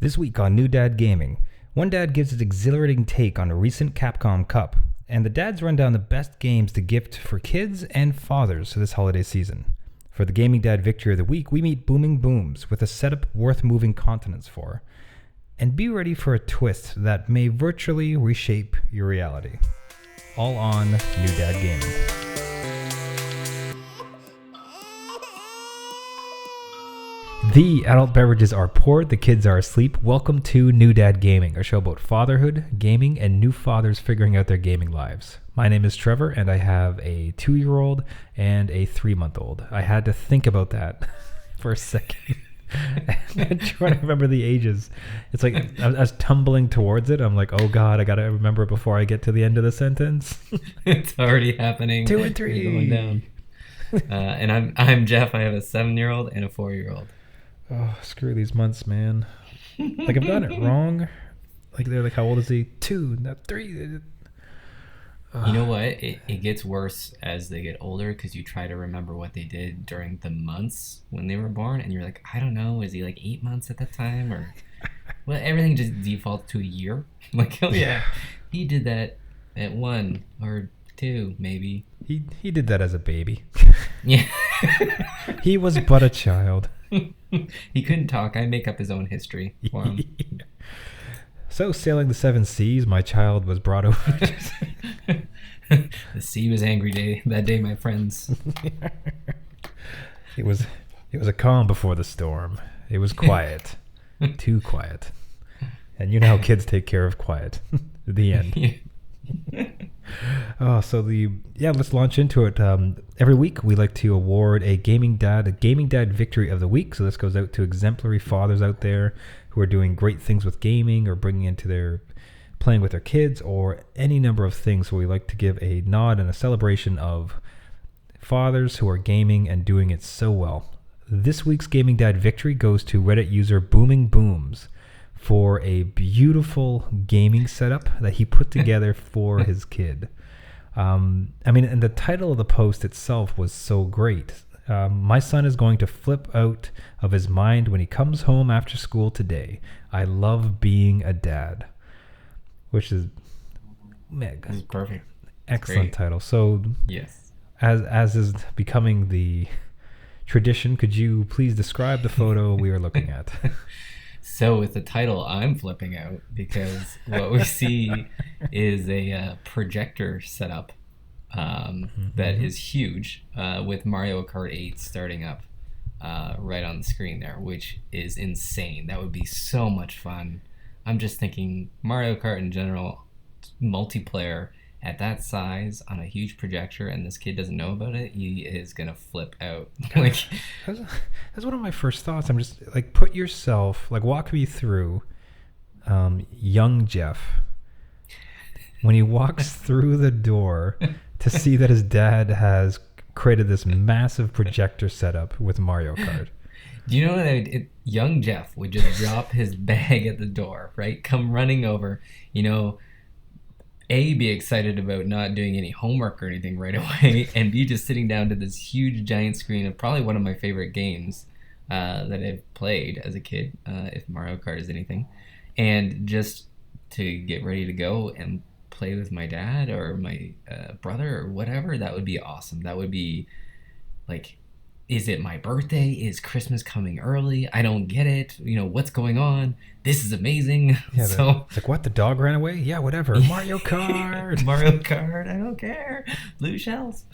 This week on New Dad Gaming, one dad gives his exhilarating take on a recent Capcom Cup, and the dads run down the best games to gift for kids and fathers this holiday season. For the Gaming Dad Victory of the Week, we meet BoomingBooms with a setup worth moving continents for. And be ready for a twist that may virtually reshape your reality. All on New Dad Gaming. The adult beverages are poured, the kids are asleep. Welcome to New Dad Gaming, a show about fatherhood, gaming, and new fathers figuring out their gaming lives. My name is Trevor, and I have a 2-year-old and a 3-month-old. I had to think about that for a second. I'm trying to remember the ages. It's like I was tumbling towards it. I'm like, oh God, I got to remember it before I get to the end of the sentence. It's already happening. 2 and 3. You're going down. And I'm Jeff. I have a 7-year-old and a 4-year-old. Oh, screw these months, man. Like, I've gotten it wrong. Like, they're like, how old is he? 2, not 3. You know what? It gets worse as they get older because you try to remember what they did during the months when they were born. And you're like, I don't know. Is he like 8 months at that time? Or well, everything just defaults to a year. Like, oh, yeah. He did that at 1 or 2, maybe. He did that as a baby. Yeah. He was but a child. He couldn't talk. I make up his own history for him. So, sailing the 7 seas, my child was brought over. The sea was angry that day, my friends. It was a calm before the storm. It was quiet. Too quiet. And you know how kids take care of quiet. The end. Let's launch into it. Every week we like to award a gaming dad victory of the week. So this goes out to exemplary fathers out there who are doing great things with gaming or bringing into their playing with their kids or any number of things. So we like to give a nod and a celebration of fathers who are gaming and doing it so well. This week's gaming dad victory goes to Reddit user BoomingBooms for a beautiful gaming setup that he put together for his kid. And the title of the post itself was so great. My son is going to flip out of his mind when he comes home after school today. I love being a dad. Which is perfect. Excellent title. So yes, as is becoming the tradition, could you please describe the photo we are looking at? So with the title, I'm flipping out because what we see is a projector setup that is huge with Mario Kart 8 starting up right on the screen there, which is insane. That would be so much fun. I'm just thinking Mario Kart in general, multiplayer at that size on a huge projector, and this kid doesn't know about it, he is going to flip out. Like that's one of my first thoughts. I'm just like, put yourself, like, walk me through young Jeff when he walks through the door to see that his dad has created this massive projector setup with Mario Kart. Do you know that young Jeff would just drop his bag at the door, right? Come running over, A, be excited about not doing any homework or anything right away, and B, just sitting down to this huge giant screen of probably one of my favorite games that I've played as a kid, if Mario Kart is anything, and just to get ready to go and play with my dad or my brother or whatever. That would be awesome. That would be like, is it my birthday? Is Christmas coming early? I don't get it. What's going on? This is amazing. Yeah, so it's like, what? The dog ran away? Yeah, whatever. Mario Kart. Mario Kart. I don't care. Blue shells.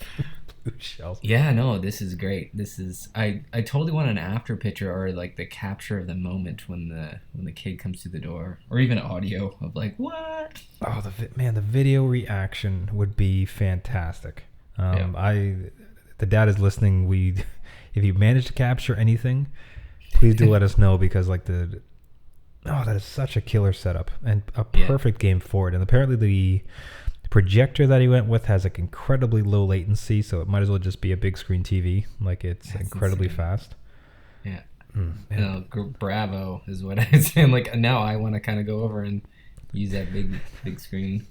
Blue shells. Yeah, no, this is great. This is I totally want an after picture or like the capture of the moment when the kid comes through the door, or even audio of like, what? Oh, the video reaction would be fantastic. The dad is listening. If you manage to capture anything, please do let us know, because like that is such a killer setup and a perfect game for it. And apparently the projector that he went with has like incredibly low latency, so it might as well just be a big screen TV. Like, it's incredibly fast. Yeah. No, bravo is what I'm saying. Like, now I want to kind of go over and use that big screen.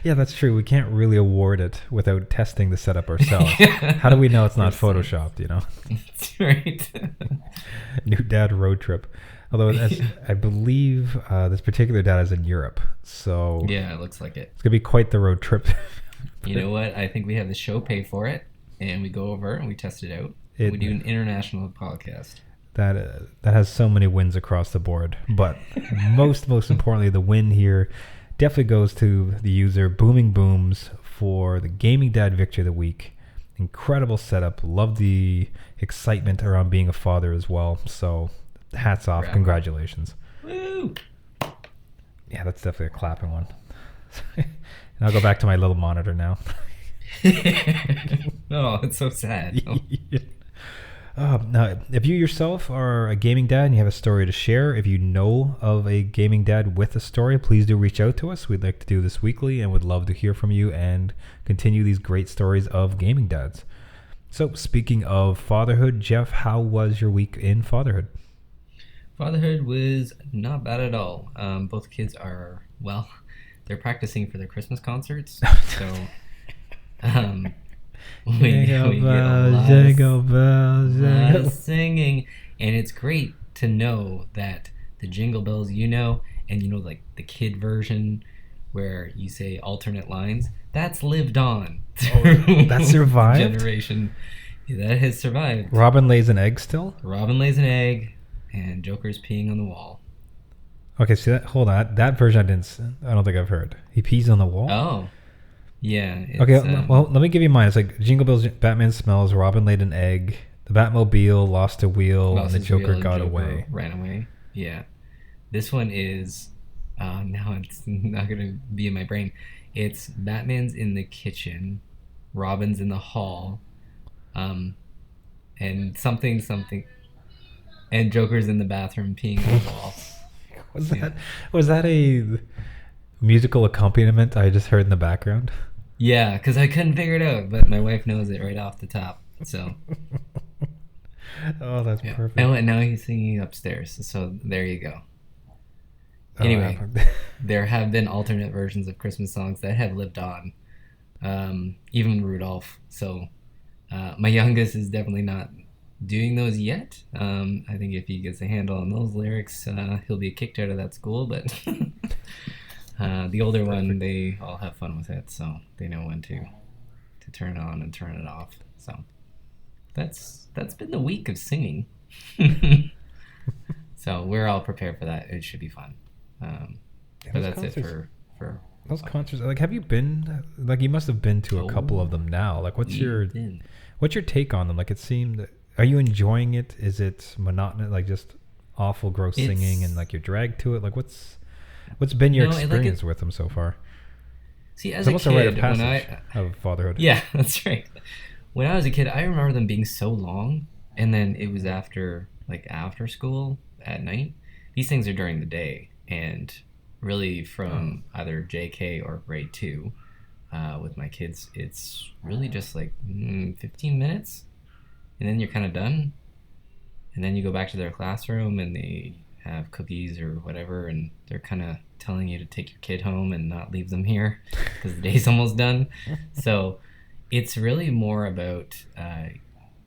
Yeah, that's true. We can't really award it without testing the setup ourselves. How do we know it's not photoshopped, That's right. New dad road trip. Although I believe this particular dad is in Europe, so Yeah, it looks like it. it's gonna be quite the road trip. You know what? I think we have the show pay for it, and we go over and we test it out. We do an international podcast. That has so many wins across the board, but most importantly, the win here definitely goes to the user BoomingBooms for the Gaming Dad Victory of the Week. Incredible setup. Love the excitement around being a father as well. So hats off. Bravo. Congratulations. Woo! Yeah, that's definitely a clapping one. And I'll go back to my little monitor now. Oh, it's so sad. Oh. Yeah. Now, if you yourself are a gaming dad and you have a story to share, if you know of a gaming dad with a story, please do reach out to us. We'd like to do this weekly and would love to hear from you and continue these great stories of gaming dads. So, speaking of fatherhood, Jeff, how was your week in fatherhood? Fatherhood was not bad at all. Both kids are, well, they're practicing for their Christmas concerts. So, we get a lot of singing, and it's great to know that the jingle bells and like the kid version where you say alternate lines, that's lived on. That survived? Generation. Yeah, that has survived. Robin lays an egg still? Robin lays an egg, and Joker's peeing on the wall. Okay, see that? Hold on. That version I don't think I've heard. He pees on the wall? Oh. Yeah. Okay, well, let me give you mine. It's like Jingle Bells, Batman smells, Robin laid an egg, the Batmobile lost a wheel, and the Joker got away. Ran away. Yeah. This one is, now it's not going to be in my brain. It's Batman's in the kitchen, Robin's in the hall, and something, and Joker's in the bathroom peeing on the wall. Was that a musical accompaniment I just heard in the background? Yeah, because I couldn't figure it out, but my wife knows it right off the top. So. Oh, that's perfect. And now he's singing upstairs. So there you go. Anyway, there have been alternate versions of Christmas songs that have lived on. Even Rudolph. So my youngest is definitely not doing those yet. I think if he gets a handle on those lyrics, he'll be kicked out of that school. But the older one, they all have fun with it, so they know when to turn it on and turn it off. So that's been the week of singing. So we're all prepared for that. It should be fun. But that's it for those concerts. Like, have you been? Like, you must have been to a couple of them now. Like, what's your take on them? Like, it seemed. Are you enjoying it? Is it monotonous? Like, just awful, gross singing, and like you're dragged to it? Like, what's been your experience with them so far? See, as a kid, a rite of passage of fatherhood. Yeah, that's right. When I was a kid, I remember them being so long, and then it was after school at night. These things are during the day, and really from either JK or grade 2 with my kids, it's really just like 15 minutes, and then you're kind of done, and then you go back to their classroom, and they have cookies or whatever, and they're kind of telling you to take your kid home and not leave them here because the day's almost done. So it's really more about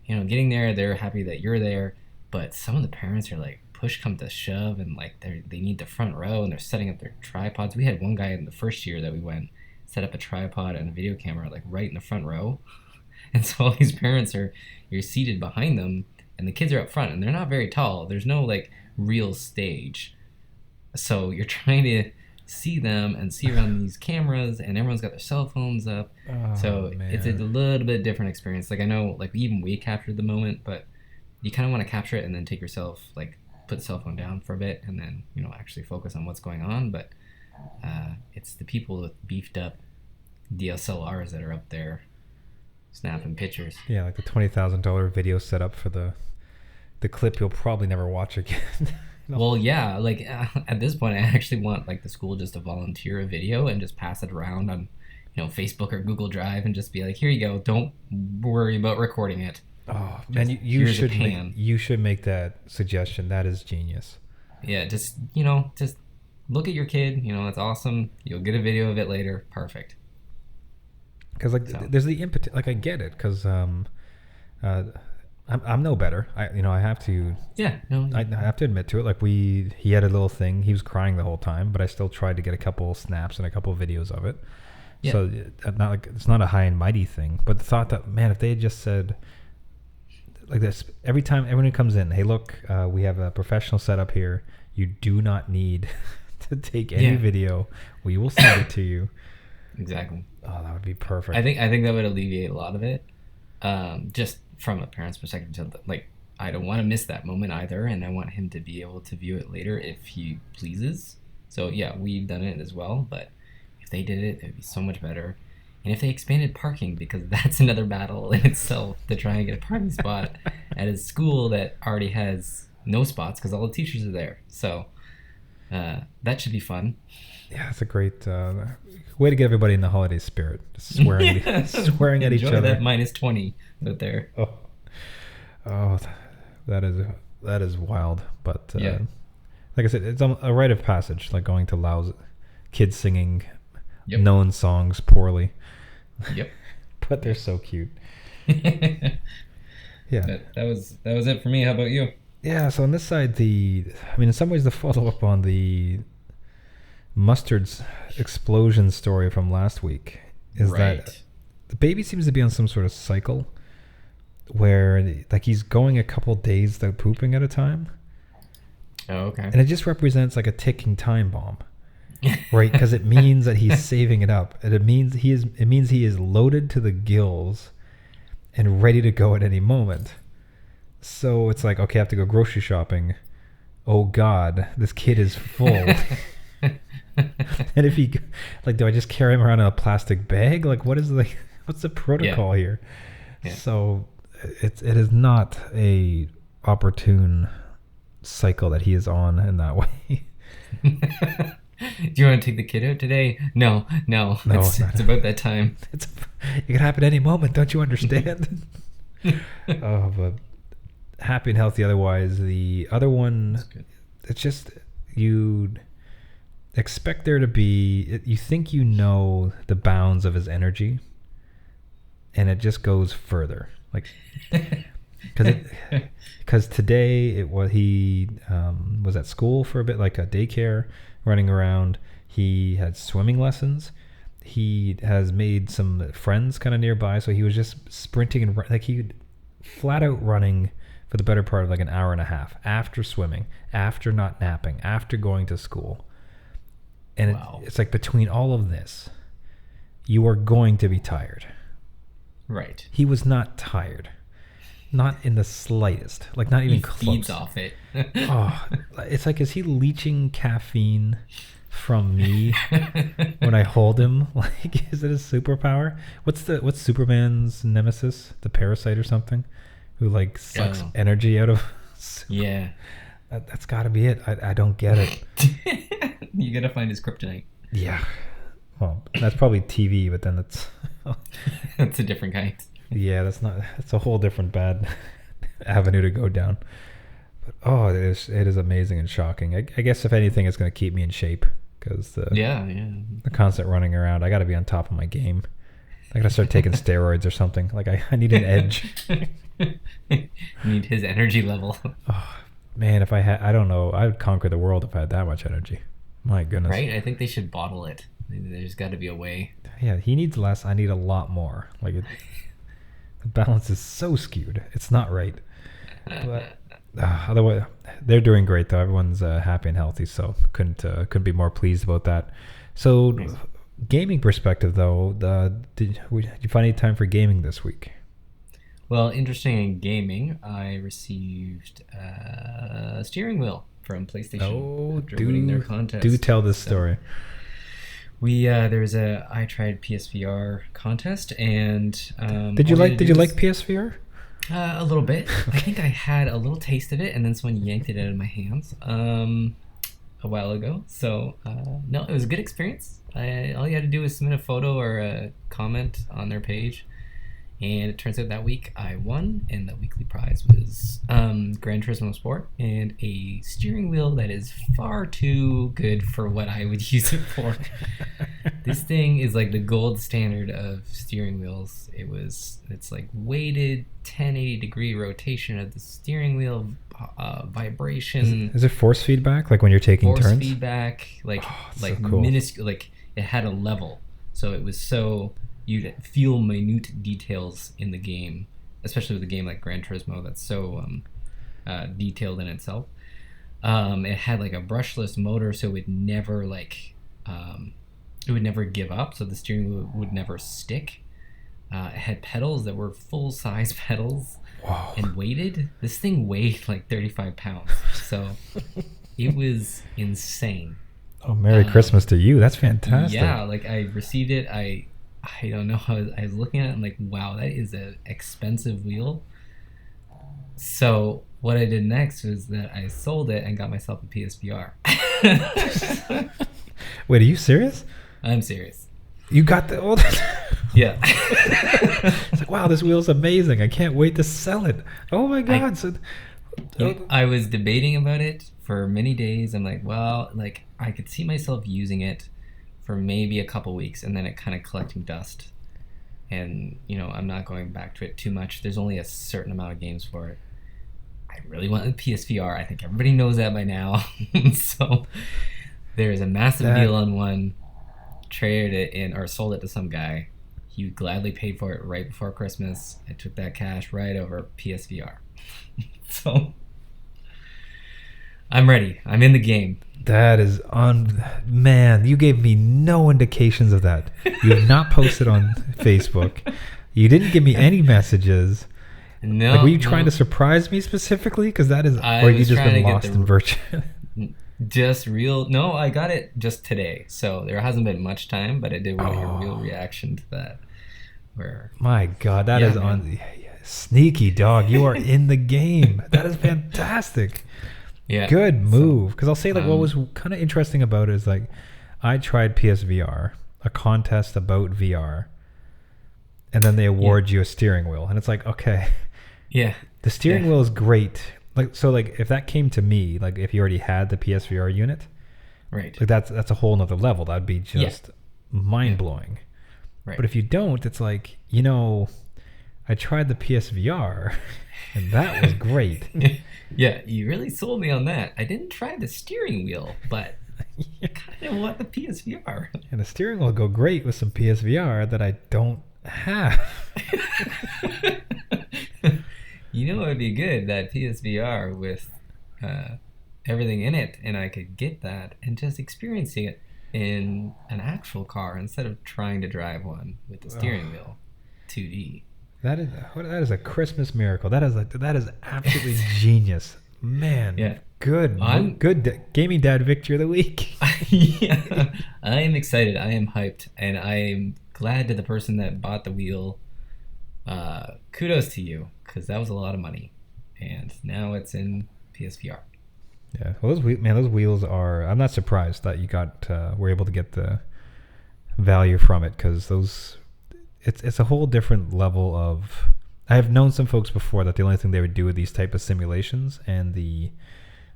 getting there. They're happy that you're there, but some of the parents are like, push come to shove, and like they need the front row, and they're setting up their tripods. We had one guy in the first year that we went set up a tripod and a video camera like right in the front row, and so all these parents you're seated behind them, and the kids are up front, and they're not very tall. There's no like real stage, so you're trying to see them and see around these cameras, and everyone's got their cell phones up. It's a little bit different experience. Like, I know, like, even we captured the moment, but you kind of want to capture it and then take yourself, like, put the cell phone down for a bit and then actually focus on what's going on. But it's the people with beefed up DSLRs that are up there snapping pictures. Yeah, like the $20,000 video setup for the clip you'll probably never watch again. No. Well, yeah, like at this point, I actually want like the school just to volunteer a video and just pass it around on, Facebook or Google Drive, and just be like, here you go. Don't worry about recording it. Oh man, you should make that suggestion. That is genius. Yeah, just look at your kid. It's awesome. You'll get a video of it later. Perfect. Because there's the impetus. Like, I get it, because I'm no better. I have to. Yeah, no. I have to admit to it. Like he had a little thing. He was crying the whole time, but I still tried to get a couple snaps and a couple videos of it. Yeah. So not like it's not a high and mighty thing, but the thought that, man, if they had just said like this every time everyone comes in, hey, look, we have a professional setup here. You do not need to take any video. We will send it to you. Exactly. Oh, that would be perfect. I think that would alleviate a lot of it. Just from a parent's perspective, like, I don't want to miss that moment either, and I want him to be able to view it later if he pleases. So yeah, we've done it as well, but if they did it, it would be so much better. And if they expanded parking, because that's another battle in itself to try and get a parking spot at a school that already has no spots because all the teachers are there. So that should be fun. Yeah, it's a great way to get everybody in the holiday spirit. Just swearing, swearing at each other. That -20 out there. Oh, that is wild. But like I said, it's a rite of passage, like going to Laos, kids singing known songs poorly. Yep. But they're so cute. Yeah. That was it for me. How about you? Yeah, so on this side, in some ways, the follow-up on the Mustard's explosion story from last week is that the baby seems to be on some sort of cycle where, like, he's going a couple days without pooping at a time. Oh, okay. And it just represents like a ticking time bomb, right? Because it means that he's saving it up, and it means he is loaded to the gills and ready to go at any moment. So it's like, okay, I have to go grocery shopping. Oh God, this kid is full. And if do I just carry him around in a plastic bag? Like, what's the protocol here? Yeah. So it is not a opportune cycle that he is on in that way. Do you want to take the kid out today? No. It's about that time. It could happen any moment. Don't you understand? But happy and healthy otherwise. The other one, it's just you expect there to be, you think you know the bounds of his energy, and it just goes further. Like, because today he was at school for a bit, like a daycare, running around. He had swimming lessons. He has made some friends kind of nearby, so he was just sprinting and like he flat out running for the better part of like an hour and a half after swimming, after not napping, after going to school. And it's like, between all of this, you are going to be tired. Right. He was not tired. Not in the slightest. Like, not even close. He feeds off it. It's like, is he leeching caffeine from me when I hold him? Like, is it a superpower? What's Superman's nemesis? The Parasite or something? Who, like, sucks energy out of... Yeah. That's got to be it. I don't get it. You got to find his kryptonite. Yeah. Well, that's probably TV, but then that's... That's a different kind. Yeah, that's a whole different bad avenue to go down. But it is amazing and shocking. I guess if anything, it's going to keep me in shape, because the constant running around, I got to be on top of my game. I got to start taking steroids or something. Like, I need an edge. You need his energy level. Oh, man, if I had, I don't know, I would conquer the world if I had that much energy. My goodness. Right? I think they should bottle it. There's got to be a way. Yeah, he needs less. I need a lot more. Like, the balance is so skewed. It's not right. But otherwise, they're doing great though. Everyone's happy and healthy, so couldn't be more pleased about that. So, nice. Gaming perspective though, did you find any time for gaming this week? Well, interesting in gaming, I received a steering wheel from PlayStation after winning their contest. Do tell this story. There's a I Tried PSVR contest, and did you like PSVR? A little bit. I think I had a little taste of it, and then someone yanked it out of my hands a while ago. So no, it was a good experience. All you had to do was submit a photo or a comment on their page, and it turns out that week I won, and the weekly prize was Gran Turismo Sport and a steering wheel that is far too good for what I would use it for. This thing is like the gold standard of steering wheels. It's like weighted 1080-degree rotation of the steering wheel, vibration. Is it force feedback, like when you're taking force turns? feedback, like so cool. minuscule, like it had a level, so it was so you'd feel minute details in the game, especially with a game like Gran Turismo that's so detailed in itself. It had like a brushless motor, so it would never it would never give up, so the steering wheel would never stick. It had pedals that were full-size pedals. Whoa. And weighted. This thing weighed like 35 pounds, so it was insane. Oh, Merry Christmas to you. That's fantastic. Yeah, like I received it. I don't know. I was looking at it and like, wow, that is an expensive wheel. So what I did next was that I sold it and got myself a PSVR. Wait, are you serious? I'm serious. You got the old... Yeah. It's like, wow, this wheel's amazing. I can't wait to sell it. Oh my God. I was debating about it for many days. I'm like, well, like I could see myself using it for maybe a couple weeks and then it kind of collecting dust. And, I'm not going back to it too much. There's only a certain amount of games for it. I really want the PSVR. I think everybody knows that by now. So there's a massive deal on one. Traded it in or sold it to some guy. He gladly paid for it right before Christmas. I took that cash right over PSVR. So I'm ready. I'm in the game. That is man, you gave me no indications of that. You have not posted on Facebook. You didn't give me any messages. No. Like, were you trying to surprise me specifically? Because that is, or you just been lost in virtue. Just real. No, I got it just today, so there hasn't been much time, but I did want your real reaction to that. My God, that is on sneaky dog. You are in the game. That is fantastic. Yeah, good move. Because I'll say, like, what was kind of interesting about it is, like, I tried PSVR, a contest about VR, and then they award you a steering wheel, and it's like, okay, the steering wheel is great. Like, so, like, if that came to me, like, if you already had the PSVR unit, right, like that's a whole nother level. That'd be just mind blowing. Right. But if you don't, it's like, I tried the PSVR, and that was great. Yeah, you really sold me on that. I didn't try the steering wheel, but I kind of want the PSVR. And the steering wheel will go great with some PSVR that I don't have. It would be good, that PSVR with everything in it, and I could get that and just experiencing it in an actual car instead of trying to drive one with the steering wheel 2D. That is a Christmas miracle. That is absolutely genius, man. Yeah, good gaming dad victory of the week. Yeah, I am excited. I am hyped, and I am glad to the person that bought the wheel. Kudos to you, because that was a lot of money, and now it's in PSVR. Yeah, well, those wheels are. I'm not surprised that you were able to get the value from it, because it's a whole different level of. I have known some folks before that the only thing they would do with these type of simulations and the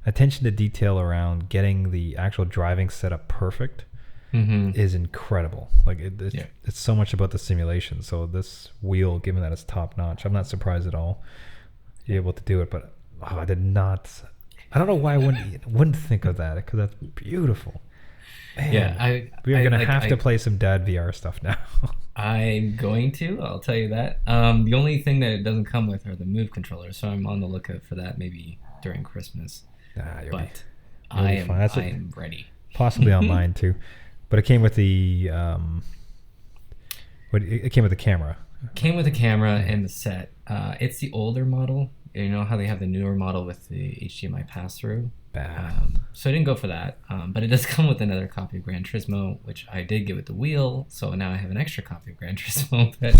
attention to detail around getting the actual driving setup perfect is incredible. Like it's so much about the simulation. So this wheel, given that it's top notch, I'm not surprised at all you're able to do it. But I did not. I don't know why I wouldn't think of that, because that's beautiful. Man, yeah, we're gonna have to play some dad VR stuff now. I'm going to. I'll tell you that. The only thing that it doesn't come with are the Move controllers, so I'm on the lookout for that maybe during Christmas. But I am ready. Possibly online too, but it came with the it came with the camera. Came with the camera and the set. It's the older model. You know how they have the newer model with the HDMI pass-through? So I didn't go for that. But it does come with another copy of Gran Turismo, which I did get with the wheel. So now I have an extra copy of Gran Turismo that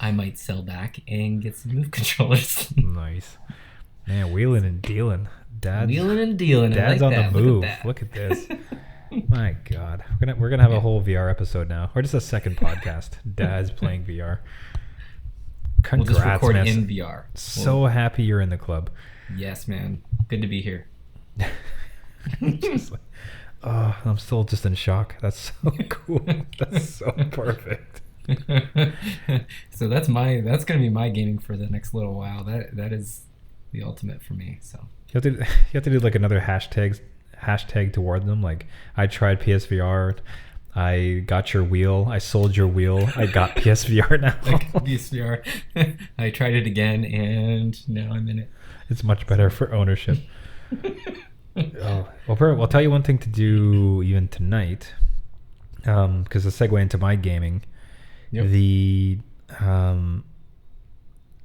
I might sell back and get some Move controllers. Nice. Man, wheeling and dealing. Wheeling and dealing. Dad's on the move. Look at this. My God. We're gonna have a whole VR episode now. Or just a second podcast. Dad's playing VR. Congrats, we'll just record man. in VR. So happy you're in the club. Yes, man. Good to be here. Oh, I'm still just in shock. That's so cool. That's so perfect. So that's gonna be my gaming for the next little while. That is the ultimate for me. So You have to do like another hashtag toward them. Like, I tried PSVR. I got your wheel. I sold your wheel. I got PSVR now. like PSVR, I tried it again, and now I'm in it. It's much better for ownership. Oh, well, I'll tell you one thing to do even tonight, because the segue into my gaming. Yep. The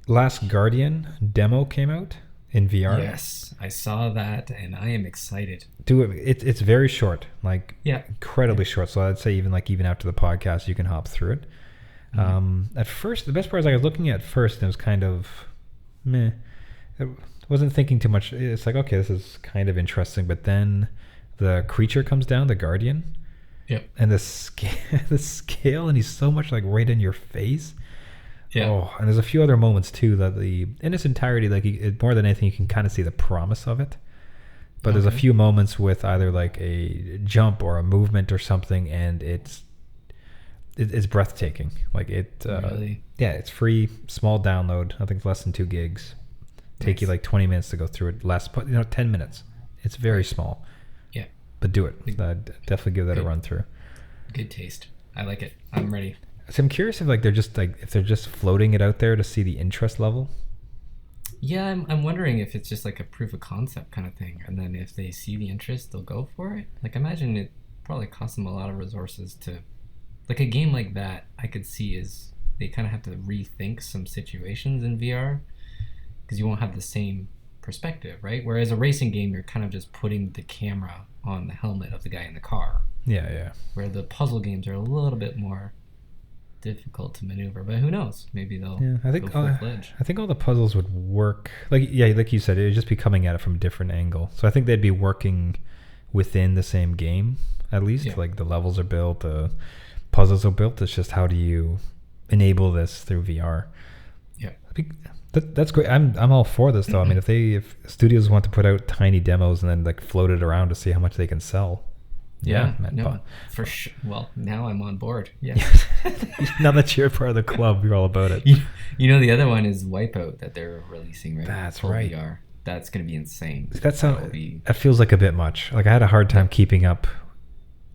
Last Guardian demo came out in VR. Yes, I saw that, and I am excited. Do it. It's very short, like incredibly short. So I'd say even after the podcast, you can hop through it. Mm-hmm. At first, the best part is I was looking at first, and it was kind of meh. I wasn't thinking too much. It's like, okay, this is kind of interesting, but then the creature comes down, the Guardian. Yep. And the scale, and he's so much like right in your face. Yeah. Oh, and there's a few other moments too that in its entirety, like more than anything, you can kind of see the promise of it. But there's a few moments with either like a jump or a movement or something, and it's breathtaking. Like really? Yeah, it's free, small download. I think it's less than 2 gigs. Take you like 20 minutes to go through it. 10 minutes. It's very small. Yeah. But do it. I'd definitely give that a run through. Good taste. I like it. I'm ready. So I'm curious if they're just floating it out there to see the interest level. Yeah, I'm wondering if it's just like a proof of concept kind of thing, and then if they see the interest, they'll go for it. Like, imagine it probably costs them a lot of resources to, like, a game like that. I could see is they kind of have to rethink some situations in VR because you won't have the same perspective, right? Whereas a racing game, you're kind of just putting the camera on the helmet of the guy in the car. Yeah. Where the puzzle games are a little bit more difficult to maneuver, but who knows? Maybe they'll I think all the puzzles would work. Like you said, it would just be coming at it from a different angle. So I think they'd be working within the same game at least. Yeah. Like the levels are built, the puzzles are built. It's just how do you enable this through VR? Yeah. That's great. I'm all for this though. I mean, if studios want to put out tiny demos and then like float it around to see how much they can sell. Yeah, for sure. Well, now I'm on board. Yeah. Now that you're part of the club, you're all about it. You know, the other one is Wipeout that they're releasing right now. That's right. VR. That's going to be insane. That feels like a bit much. Like I had a hard time keeping up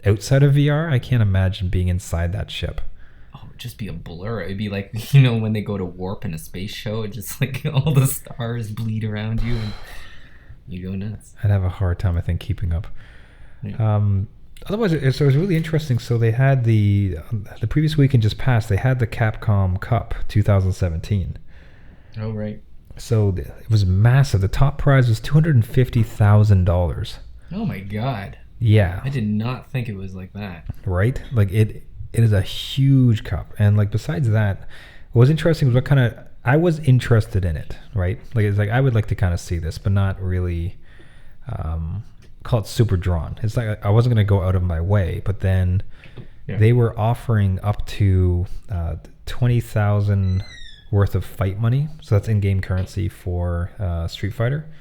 outside of VR. I can't imagine being inside that ship. Oh, it'd just be a blur. It'd be like, you know, when they go to warp in a space show, it just like all the stars bleed around you and you go nuts. I'd have a hard time, I think, keeping up. Yeah. Otherwise, it was really interesting. So they had the previous weekend just passed. They had the Capcom Cup 2017. Oh, right. So it was massive. The top prize was $250,000. Oh my God. Yeah. I did not think it was like that. Right? Like it is a huge cup. And like besides that, what was interesting was I was interested in it, right? Like it's like I would like to kind of see this, but not really call it super drawn. It's like I wasn't going to go out of my way, but then they were offering up to 20,000 worth of fight money. So that's in-game currency for Street Fighter.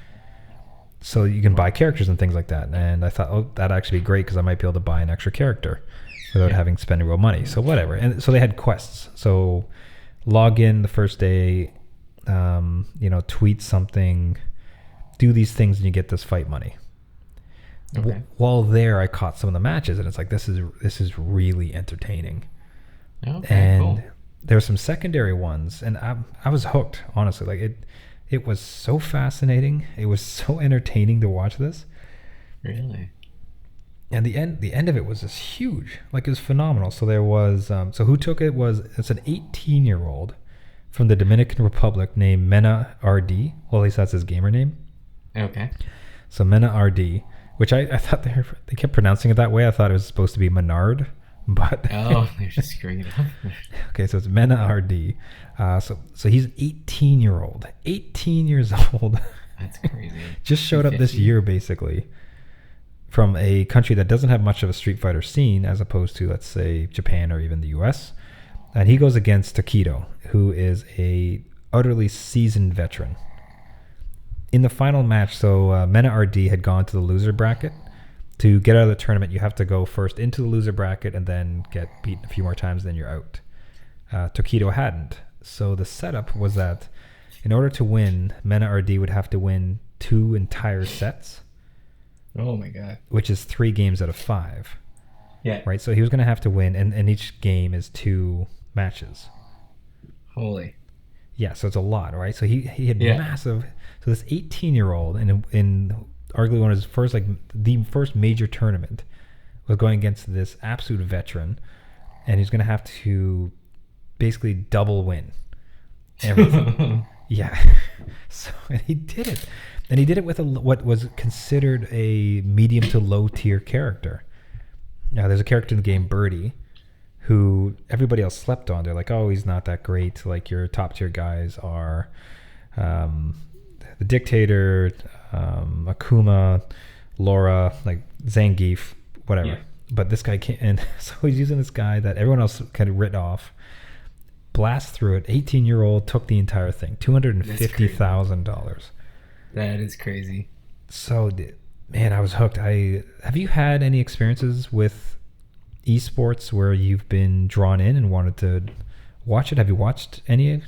So you can buy characters and things like that. And I thought, oh, that'd actually be great because I might be able to buy an extra character without having to spend real money. So whatever. And so they had quests. So log in the first day, tweet something, do these things, and you get this fight money. Okay. While there, I caught some of the matches, and it's like this is really entertaining. Okay, and cool. There were some secondary ones, and I was hooked. Honestly, like it was so fascinating. It was so entertaining to watch this. Really. And the end of it was just huge. Like it was phenomenal. So there was so who took it was it's an 18-year-old from the Dominican Republic named Mena RD. Well, at least that's his gamer name. Okay. So Mena RD. Which I thought they kept pronouncing it that way. I thought it was supposed to be Menard, but they're just screwing it up. Okay, so it's Mena RD. So he's 18 years old. That's crazy. Just showed up this year basically from a country that doesn't have much of a Street Fighter scene as opposed to, let's say, Japan or even the US. And he goes against Takedo, who is a utterly seasoned veteran. In the final match, so Mena RD had gone to the loser bracket to get out of the tournament, you have to go first into the loser bracket and then get beaten a few more times, then you're out. Tokido hadn't. So the setup was that in order to win, Mena RD would have to win 2 entire sets. Oh my god. Which is 3 games out of 5. Yeah. Right? So he was going to have to win, and each game is 2 matches. Holy. Yeah, so it's a lot, right? So he had massive... So this 18-year-old in arguably one of his first, like, the first major tournament was going against this absolute veteran, and he's going to have to basically double win everything. Yeah. So, and he did it. And he did it with what was considered a medium to low tier character. Now, there's a character in the game, Birdie, who everybody else slept on. They're like, oh, he's not that great. Like, your top tier guys are the Dictator, Akuma, Laura, like Zangief, whatever. Yeah. But this guy can't. And so he's using this guy that everyone else kind of writ off. Blast through it. 18-year-old took the entire thing. $250,000. That is crazy. So, man, I was hooked. Have you had any experiences with esports where you've been drawn in and wanted to watch it? Have you watched any?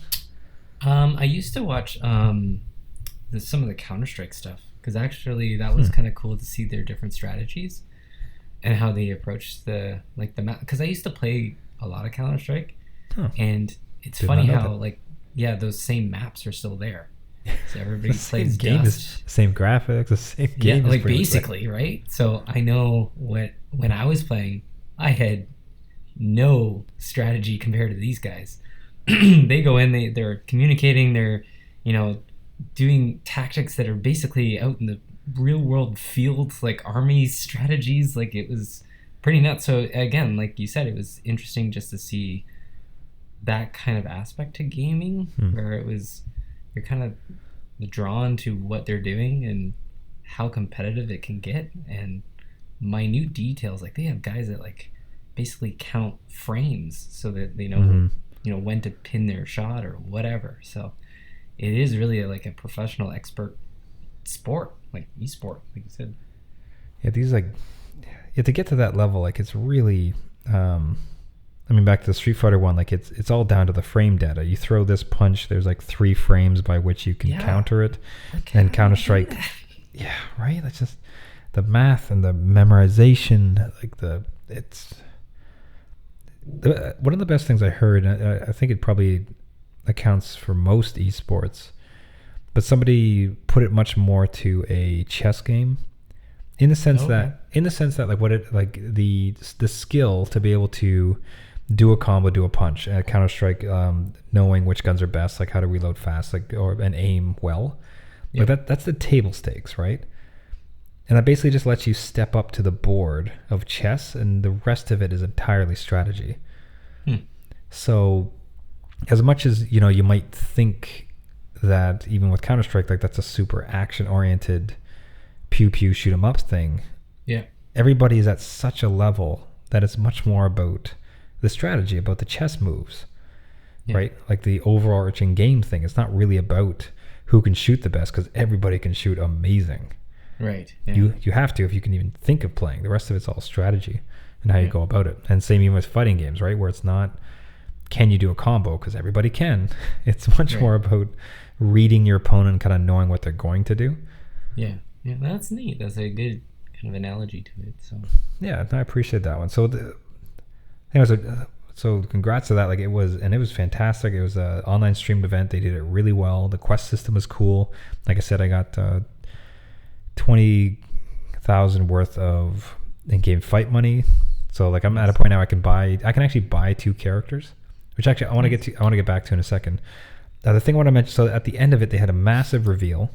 I used to watch some of the Counter-Strike stuff, because actually that was kind of cool to see their different strategies and how they approach the map. Because I used to play a lot of Counter-Strike, and it's funny how those same maps are still there. So everybody plays game Dust. Same graphics, the same game. Yeah, like basically, right? So I know when I was playing, I had no strategy compared to these guys. They go in, they're communicating, they're, doing tactics that are basically out in the real world field, like army strategies. Like, it was pretty nuts. So again, like you said, it was interesting just to see that kind of aspect to gaming, where you're kind of drawn to what they're doing and how competitive it can get, and minute details. Like, they have guys that like basically count frames so that they know when to pin their shot or whatever. So it is really like a professional expert sport, like esport, like you said. Yeah, these to get to that level, like, it's really back to the Street Fighter one, like it's all down to the frame data. You throw this punch, there's like 3 frames by which you can counter it. Okay. And Counter-Strike, yeah, right? That's just the math and the memorization, one of the best things I heard, and I think it probably accounts for most esports, but somebody put it much more to a chess game, in the sense that the skill to be able to do a combo, do a punch. Counter-Strike, knowing which guns are best, like how to reload fast, and aim well. Yep. Like that's the table stakes, right? And that basically just lets you step up to the board of chess, and the rest of it is entirely strategy. So, as much as you might think that even with Counter-Strike, like, that's a super action-oriented pew pew shoot 'em up thing. Yeah, everybody is at such a level that it's much more about the strategy, about the chess moves, right? Like the overarching game thing. It's not really about who can shoot the best, because everybody can shoot amazing. Right. Yeah. You have to, if you can even think of playing. The rest of it's all strategy and how you go about it. And same even with fighting games, right? Where it's not, can you do a combo? Because everybody can. It's much more about reading your opponent, kind of knowing what they're going to do. Yeah. Yeah, that's neat. That's a good kind of analogy to it. So yeah, I appreciate that one. So so congrats to that. Like, it was fantastic. It was an online streamed event. They did it really well. The quest system was cool. Like I said, I got 20,000 worth of in-game fight money. So like, I'm at a point now I can actually buy 2 characters, which actually I want to get back to in a second. The thing I want to mention, so at the end of it, they had a massive reveal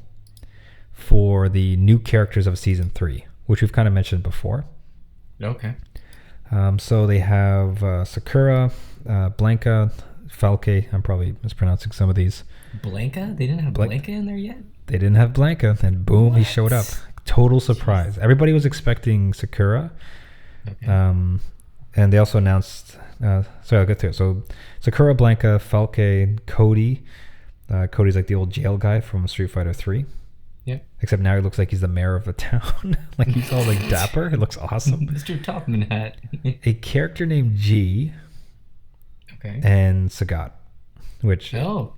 for the new characters of season 3, which we've kind of mentioned before. Okay. So they have Sakura, Blanca, Falke. I'm probably mispronouncing some of these. Blanca? They didn't have Blanca in there yet? They didn't have Blanca, and boom, he showed up. Total surprise. Everybody was expecting Sakura. Okay. And they also announced... I'll get to it. So Sakura, Blanca, Falke, Cody. Cody's like the old jail guy from Street Fighter 3. Yep. Except now he looks like he's the mayor of a town. Like he's all like dapper. It looks awesome. Mr. Topman hat. A character named G. Okay. And Sagat, which Oh.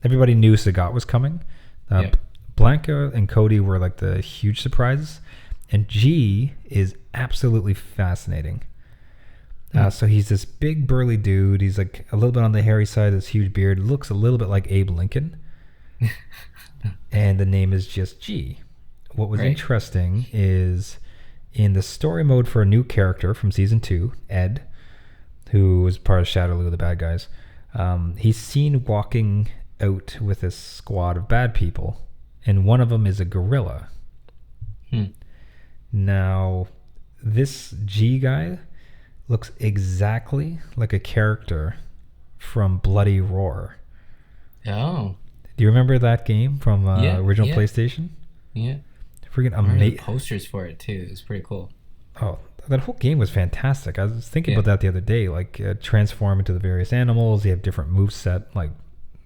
everybody knew Sagat was coming. Yep. Blanca and Cody were like the huge surprises. And G is absolutely fascinating. So he's this big burly dude. He's like a little bit on the hairy side, this huge beard. Looks a little bit like Abe Lincoln. And the name is just G. What was interesting is in the story mode for a new character from season 2, Ed, who was part of Shadowloo, the bad guys, he's seen walking out with a squad of bad people, and one of them is a gorilla. Now, this G guy looks exactly like a character from Bloody Roar. Oh. Do you remember that game from original PlayStation? Yeah. Freaking amazing. Posters for it too. It was pretty cool. Oh, that whole game was fantastic. I was thinking about that the other day. Like transform into the various animals. You have different moveset. Like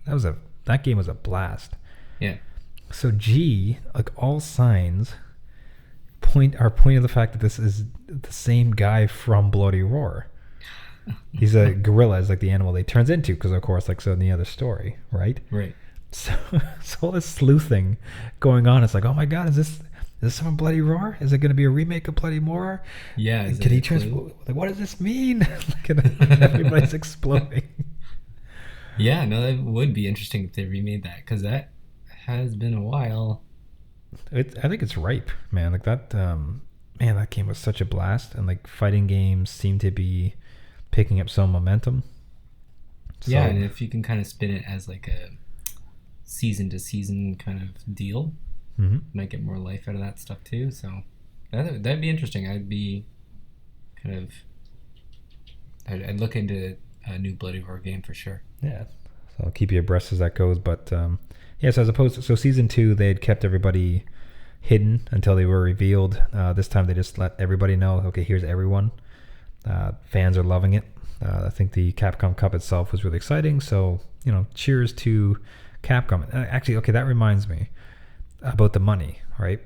that game was a blast. Yeah. So G, like all signs, are pointing to the fact that this is the same guy from Bloody Roar. He's a gorilla, is like the animal they turns into, because of course, like so in the other story, right? Right. So all this sleuthing going on. It's like, oh my god, is this from Bloody Roar? Is it going to be a remake of Bloody Roar? Yeah. Can he like, what does this mean? Everybody's exploding. Yeah, no, that would be interesting if they remade that, because that has been a while. I think it's ripe, man. Like that, that game was such a blast, and like fighting games seem to be picking up some momentum. So, yeah, and if you can kind of spin it as like a season to season kind of deal, might get more life out of that stuff too. So that'd be interesting. I'd look into a new Bloody Roar game for sure. Yeah, so I'll keep you abreast as that goes. But yes, as opposed to season 2, they had kept everybody hidden until they were revealed. This time they just let everybody know. Okay, here's everyone. Fans are loving it. I think the Capcom Cup itself was really exciting. So cheers to Capcom. Actually, okay, that reminds me about the money, right?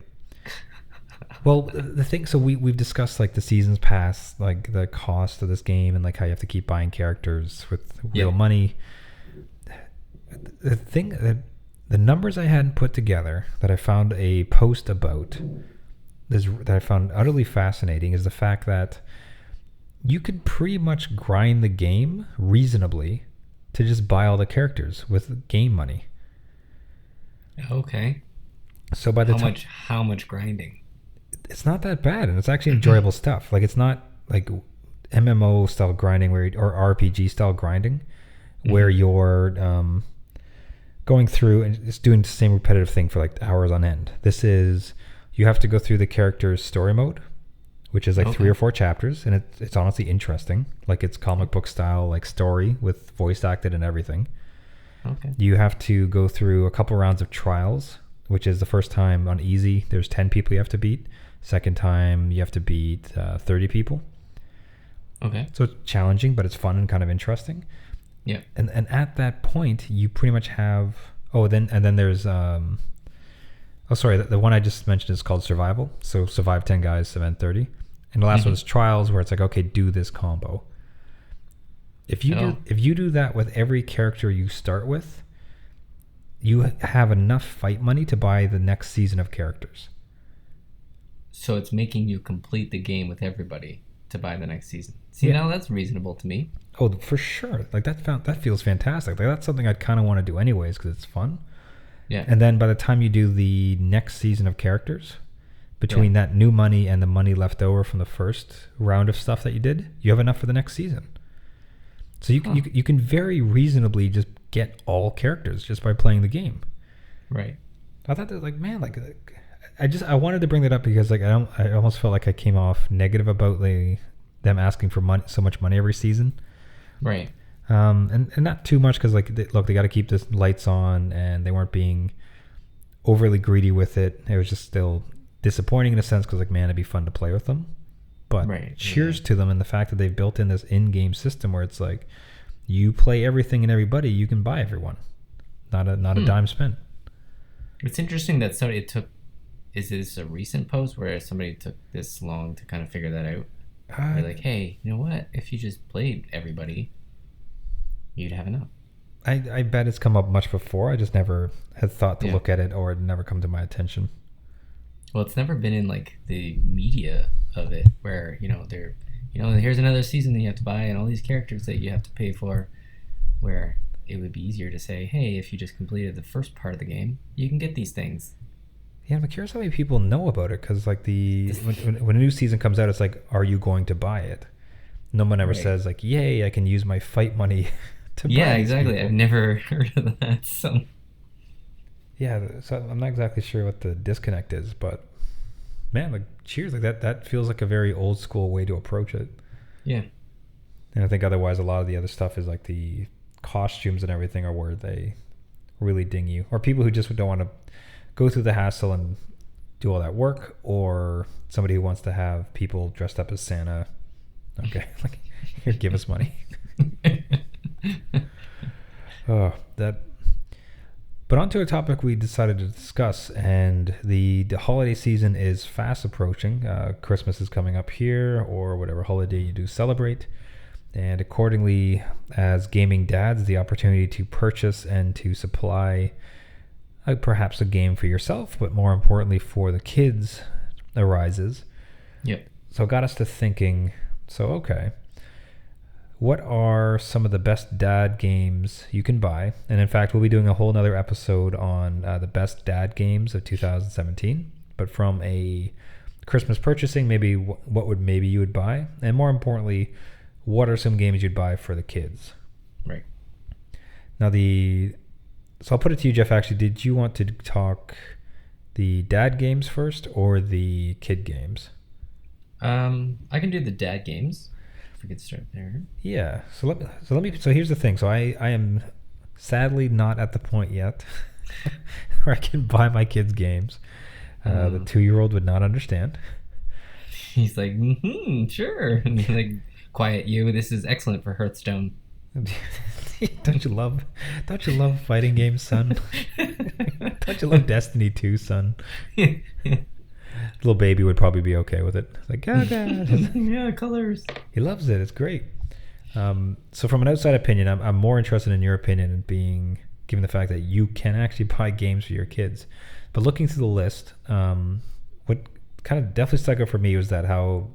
Well, the thing, so we've discussed like the seasons past, like the cost of this game, and like how you have to keep buying characters with real money. The thing that the numbers I hadn't put together that I found a post about that I found utterly fascinating is the fact that you could pretty much grind the game reasonably to just buy all the characters with game money. Okay. So by the how much grinding? It's not that bad, and it's actually enjoyable stuff. Like it's not like MMO style grinding or RPG style grinding where you're going through and it's doing the same repetitive thing for like hours on end. This is, you have to go through the character's story mode, which is like 3 or 4 chapters, and it's honestly interesting. Like it's comic book style, like story with voice acted and everything. Okay. You have to go through a couple rounds of trials, which is the first time on easy, there's 10 people you have to beat. Second time you have to beat 30 people. Okay. So it's challenging, but it's fun and kind of interesting. Yeah. And at that point, you pretty much have. Then there's. The one I just mentioned is called Survival. So survive 10 guys, event 30, and the last one is Trials, where it's like, okay, do this combo. If you do that with every character you start with, you have enough fight money to buy the next season of characters. So it's making you complete the game with everybody to buy the next season. See, now that's reasonable to me. Oh, for sure. Like that feels fantastic. Like that's something I'd kind of want to do anyways because it's fun. Yeah. And then by the time you do the next season of characters, between that new money and the money left over from the first round of stuff that you did, you have enough for the next season. So you can very reasonably just get all characters just by playing the game. Right. I thought that was like, man, like I wanted to bring that up because like I almost felt like I came off negative about them asking for so much money every season. Right. And not too much because like they got to keep the lights on and they weren't being overly greedy with it. It was just still disappointing in a sense because like, man, it'd be fun to play with them. But cheers to them and the fact that they've built in this in-game system where it's like you play everything and everybody, you can buy everyone. Not a dime spent. It's interesting that it took is this a recent post where somebody took this long to kind of figure that out? They're like, hey, you know what? If you just played everybody, you'd have enough. I bet it's come up much before. I just never had thought to look at it, or it never come to my attention. Well, it's never been in like the media of it where, they're, here's another season that you have to buy and all these characters that you have to pay for, where it would be easier to say, hey, if you just completed the first part of the game, you can get these things. Yeah, I'm curious how many people know about it, because like when a new season comes out, it's like, are you going to buy it? No one ever says like, yay, I can use my fight money to buy. Yeah, exactly. I've never heard of that. So yeah, so I'm not exactly sure what the disconnect is, but man, like cheers, like that feels like a very old school way to approach it. Yeah. And I think otherwise a lot of the other stuff is like the costumes and everything are where they really ding you, or people who just don't want to go through the hassle and do all that work, or somebody who wants to have people dressed up as Santa. Okay, like here, give us money. But onto a topic we decided to discuss, and the holiday season is fast approaching. Christmas is coming up here, or whatever holiday you do celebrate, and accordingly, as gaming dads, the opportunity to purchase and to supply perhaps a game for yourself, but more importantly for the kids, arises. Yep. So it got us to thinking, okay, what are some of the best dad games you can buy? And in fact, we'll be doing a whole nother episode on the best dad games of 2017. But from a Christmas purchasing, maybe what would maybe you would buy? And more importantly, what are some games you'd buy for the kids? Right. Now so I'll put it to you, Jeff, actually, did you want to talk the dad games first or the kid games? I can do the dad games. We could start there. Yeah. So here's the thing. So I am sadly not at the point yet where I can buy my kids games. The 2-year-old would not understand. He's like, sure. And he's like, quiet you. This is excellent for Hearthstone. Don't you love fighting games, son? Don't you love Destiny 2, son? Little baby would probably be okay with it. Like, oh God. Yeah, colors. He loves it. It's great. So from an outside opinion, I'm more interested in your opinion and being given the fact that you can actually buy games for your kids. But looking through the list, what kind of definitely stuck out for me was that how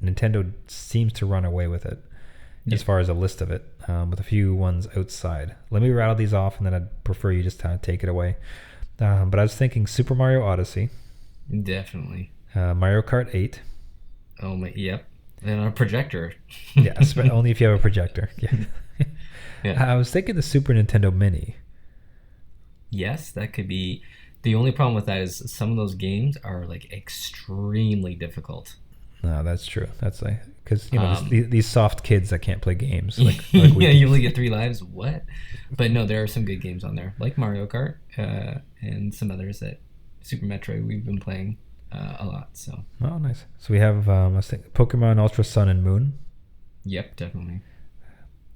Nintendo seems to run away with it as far as a list of it, with a few ones outside. Let me rattle these off, and then I'd prefer you just kind of take it away. But I was thinking Super Mario Odyssey. Definitely. Mario Kart 8. Oh my, yep. And a projector. Yeah, only if you have a projector. Yeah. Yeah. I was thinking the Super Nintendo Mini. Yes, that could be. The only problem with that is some of those games are like extremely difficult. No, that's true. That's like, because these soft kids that can't play games. Like yeah, you only get 3 lives. What? But no, there are some good games on there, like Mario Kart, and some others that Super Metroid we've been playing a lot. So. Oh, nice. So we have Pokemon Ultra Sun and Moon. Yep, definitely.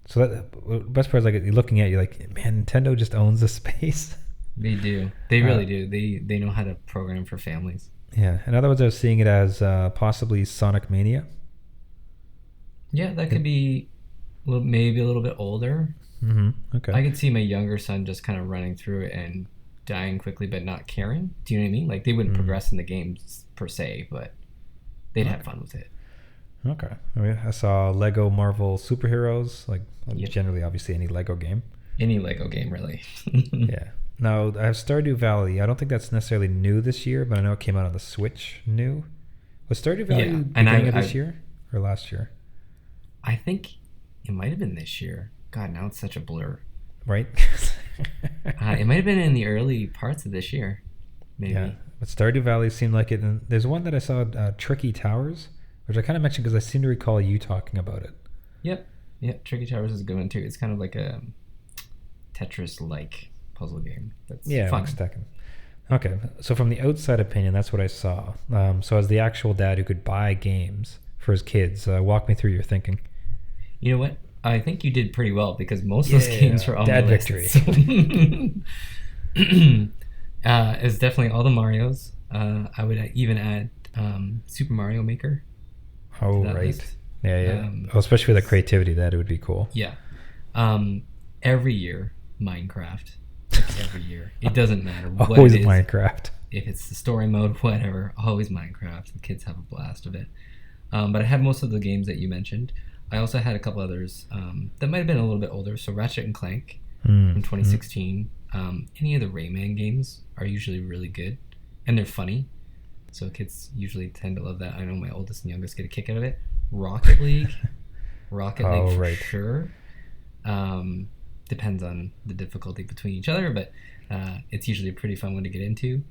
So the best part is like you're looking at you like, man, Nintendo just owns the space. They do. They really do. They know how to program for families. Yeah. In other words, I was seeing it as possibly Sonic Mania. Yeah, that could be maybe a little bit older. Mm-hmm. Okay. I could see my younger son just kind of running through it and dying quickly, but not caring. Do you know what I mean? Like they wouldn't progress in the games per se, but they'd have fun with it. Okay. I saw Lego Marvel Superheroes, generally, obviously, any Lego game. Any Lego game, really. Yeah. Now, I have Stardew Valley. I don't think that's necessarily new this year, but I know it came out on the Switch new. Was Stardew Valley beginning of this year or last year? I think it might have been this year. God, now it's such a blur. Right? It might have been in the early parts of this year, maybe. Yeah, but Stardew Valley seemed like it. And there's one that I saw, Tricky Towers, which I kind of mentioned because I seem to recall you talking about it. Yep. Tricky Towers is a good one too. It's kind of like a Tetris-like puzzle game. That's fun. Okay, so from the outside opinion, that's what I saw. So as the actual dad who could buy games for his kids, walk me through your thinking. You know what? I think you did pretty well because most of those games were on dad the list. Victory. It's definitely all the Marios. I would even add Super Mario Maker Oh, to that right. list. Yeah. Oh, especially with the creativity, that it would be cool. Yeah. Every year, Minecraft. Like every year. It doesn't matter what Always it is. Minecraft. If it's the story mode, whatever, always Minecraft. The kids have a blast of it. But I have most of the games that you mentioned. I also had a couple others that might have been a little bit older. So Ratchet and Clank from 2016. Any of the Rayman games are usually really good, and they're funny. So kids usually tend to love that. I know my oldest and youngest get a kick out of it. Rocket League for sure. Depends on the difficulty between each other, but it's usually a pretty fun one to get into.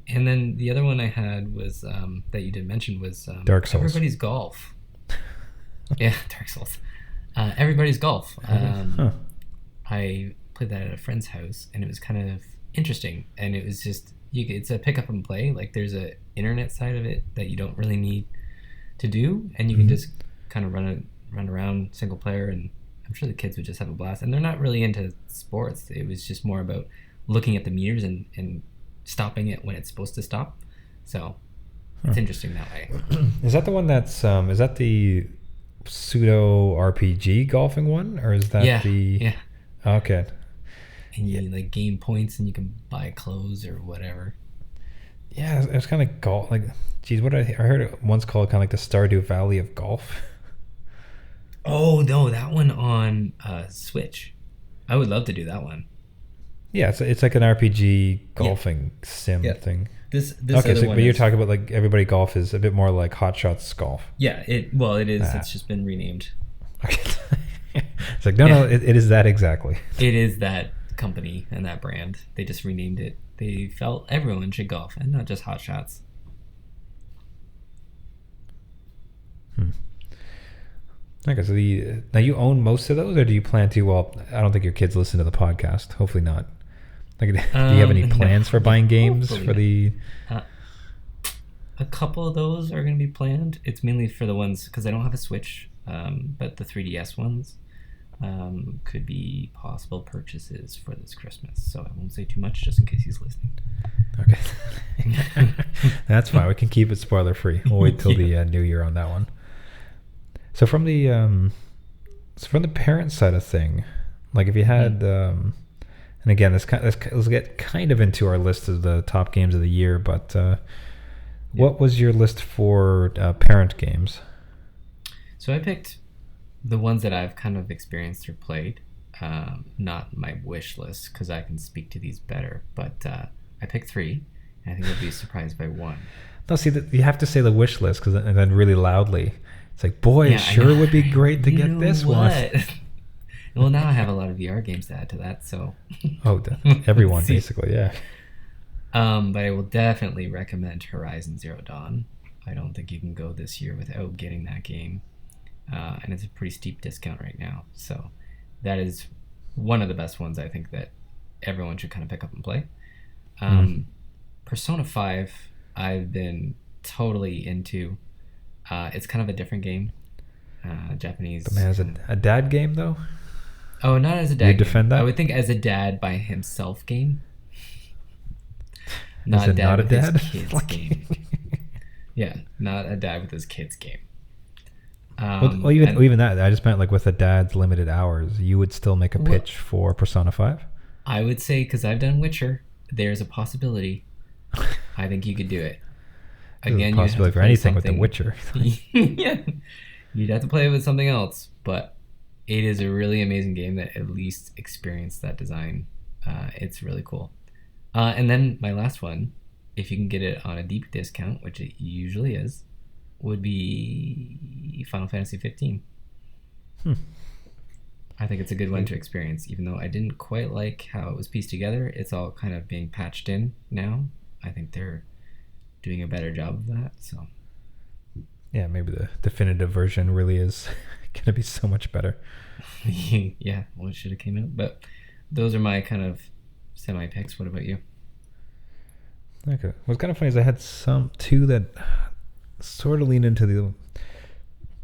And then the other one I had was that you didn't mention was Dark Souls. Everybody's Golf. Yeah, Dark Souls. Everybody's Golf. I played that at a friend's house, and it was kind of interesting. And it was just it's a pick up and play. Like there's a internet side of it that you don't really need to do, and you can just kind of run around single player, and I'm sure the kids would just have a blast. And they're not really into sports. It was just more about looking at the meters and stopping it when it's supposed to stop. So it's interesting that way. Is that the one that's is that the pseudo RPG golfing one, or is that yeah. Okay. And you like gain points, and you can buy clothes or whatever. Yeah, it was kind of golf. Like, geez, what I heard it once called kind of like the Stardew Valley of golf. Oh no, that one on Switch. I would love to do that one. Yeah, it's like an RPG golfing sim thing. This okay, so, but you're talking about like Everybody Golf is a bit more like Hot Shots Golf. Yeah, it is. It's just been renamed. Okay. It's like no, it is that exactly. It is that company and that brand. They just renamed it. They felt everyone should golf and not just Hot Shots. Okay, so now you own most of those, or do you plan to? Well, I don't think your kids listen to the podcast. Hopefully not. Like, do you have any plans for buying games for the? A couple of those are going to be planned. It's mainly for the ones because I don't have a Switch, but the 3DS ones could be possible purchases for this Christmas. So I won't say too much just in case he's listening. Okay, that's fine. We can keep it spoiler free. We'll wait till the new year on that one. So from the parent side of thing, like if you had, and again, let's get kind of into our list of the top games of the year. But what was your list for parent games? So I picked the ones that I've kind of experienced or played, not my wish list because I can speak to these better. But I picked 3, and I think you'll be surprised by 1. No, see, you have to say the wish list and then really loudly. It's like, boy, it sure would be great to get this one. Well, now I have a lot of VR games to add to that, so. Everyone basically, yeah. But I will definitely recommend Horizon Zero Dawn. I don't think you can go this year without getting that game, and it's a pretty steep discount right now. So that is one of the best ones I think that everyone should kind of pick up and play. Persona 5, I've been totally into. It's kind of a different game. Japanese. But man, as a dad game, though? Oh, not as a dad game. You defend that? I would think as a dad by himself game. Not a dad with his kids game. Yeah, not a dad with his kids game. Even that, I just meant like with a dad's limited hours, you would still make a pitch for Persona 5? I would say, because I've done Witcher, there's a possibility. I think you could do it. Again, possibility for anything with The Witcher. Yeah, you'd have to play it with something else, but it is a really amazing game that at least experienced that design. It's really cool. And then my last one, if you can get it on a deep discount, which it usually is, would be Final Fantasy 15. I think it's a good one to experience, even though I didn't quite like how it was pieced together. It's all kind of being patched in now. I think they're doing a better job of that. So yeah, maybe the definitive version really is going to be so much better. Yeah, well, it should have came out. But those are my kind of semi picks. What about you? Okay. What's kind of funny is I had two that sort of lean into the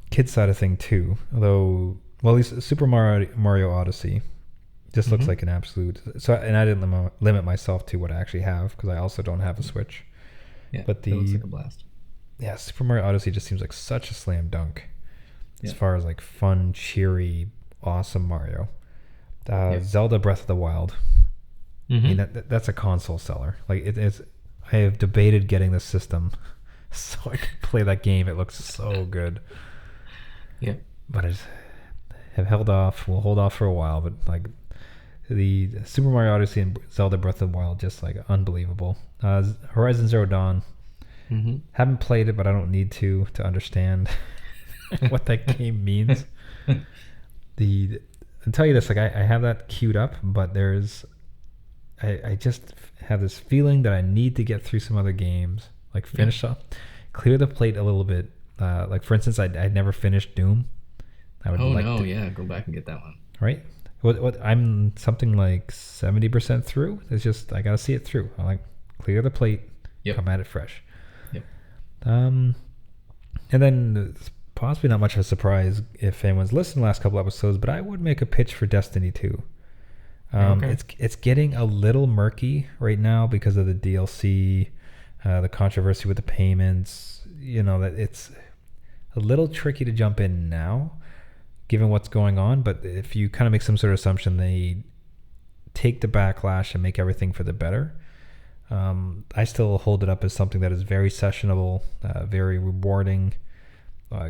kid side of thing too. Although, well, at least Super Mario Odyssey just looks like an absolute. So, and I didn't limit myself to what I actually have because I also don't have a Switch. Yeah, But that looks like a blast. Yeah, Super Mario Odyssey just seems like such a slam dunk as Yeah. far as like fun, cheery, awesome Mario. Yeah. Zelda Breath of the Wild. I mean, that's a console seller. Like it's. I have debated getting the system so I can play that game. It looks so good. Yeah. But I just have held off. We'll hold off for a while. But like the Super Mario Odyssey and Zelda Breath of the Wild, just like unbelievable. Horizon Zero Dawn. Haven't played it, but I don't need to understand what that game means. I'll tell you this, like I have that queued up, but I just have this feeling that I need to get through some other games, like finish up, clear the plate a little bit. Like for instance, I'd never finished Doom. I would go back and get that one. Right? What I'm something like 70% through. It's just I gotta see it through. I like clear the plate, come at it fresh. Yep. And then it's possibly not much of a surprise if anyone's listened to the last couple episodes, but I would make a pitch for Destiny 2. It's getting a little murky right now because of the DLC, the controversy with the payments. You know, that it's a little tricky to jump in now, given what's going on. But if you kind of make some sort of assumption, they take the backlash and make everything for the better. I still hold it up as something that is very sessionable, very rewarding,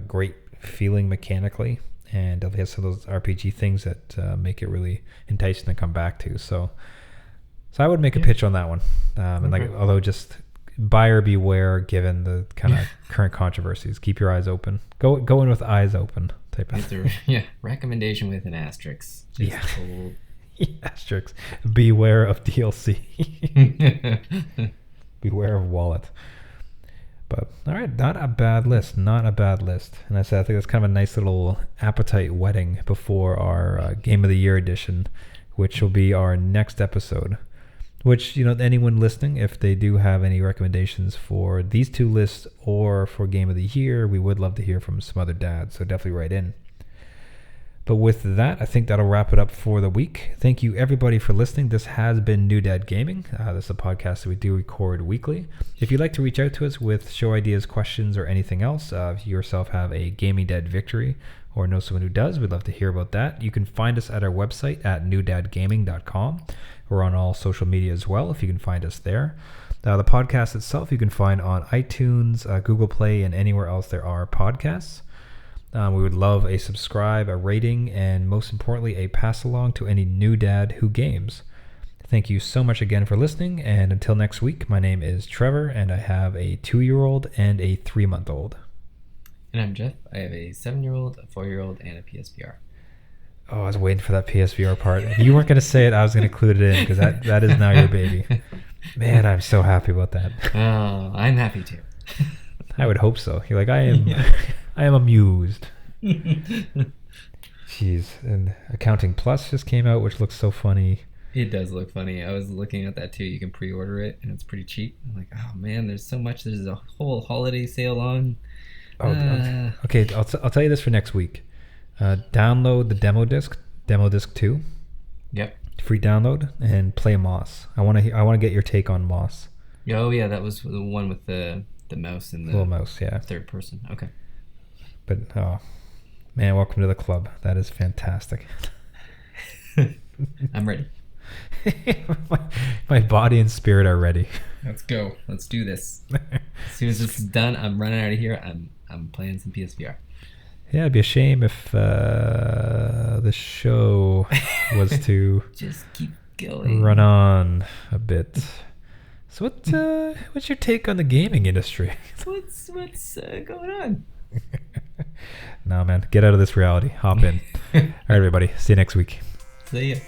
great feeling mechanically, and it has some of those RPG things that make it really enticing to come back to. So I would make a pitch on that one. And like, although just buyer beware, given the kind of current controversies. Keep your eyes open. Go in with eyes open type of thing. Recommendation with an asterisk. Asterisk. Beware of DLC. Beware of wallet. But all right, not a bad list. And I said I think that's kind of a nice little appetite whetting before our Game of the Year edition, which will be our next episode. Which, anyone listening, if they do have any recommendations for these two lists or for Game of the Year, we would love to hear from some other dads. So definitely write in. But with that, I think that'll wrap it up for the week. Thank you, everybody, for listening. This has been New Dad Gaming. This is a podcast that we do record weekly. If you'd like to reach out to us with show ideas, questions, or anything else, if you yourself have a gaming dad victory or know someone who does, we'd love to hear about that. You can find us at our website at newdadgaming.com. We're on all social media as well, if you can find us there. The podcast itself, you can find on iTunes, Google Play, and anywhere else there are podcasts. We would love a subscribe, a rating, and most importantly, a pass along to any new dad who games. Thank you so much again for listening, and until next week, my name is Trevor, and I have a 2-year-old and a 3-month-old. And I'm Jeff. I have a 7-year-old, a 4-year-old, and a PSVR. Oh, I was waiting for that PSVR part. If you weren't going to say it, I was going to include it in, because that is now your baby. Man, I'm so happy about that. Oh, I'm happy too. I would hope so. You're like, I am amused. Jeez. And Accounting Plus just came out, which looks so funny. It does look funny. I was looking at that too. You can pre-order it, and it's pretty cheap. I'm like, oh man, there's so much. There's a whole holiday sale on. Okay, I'll tell you this for next week. Download the demo disc 2. Yep. Free download, and play Moss. I want to get your take on Moss. Oh yeah, that was the one with the mouse and the little mouse, yeah. Third person. Okay. But oh man, welcome to the club. That is fantastic. I'm ready. my body and spirit are ready. Let's go. Let's do this. As soon as this is done, I'm running out of here. I'm playing some PSVR. Yeah, it'd be a shame if the show was to just keep going, run on a bit. So what's your take on the gaming industry? What's going on? No, man, get out of this reality. Hop in. All right, everybody. See you next week. See ya.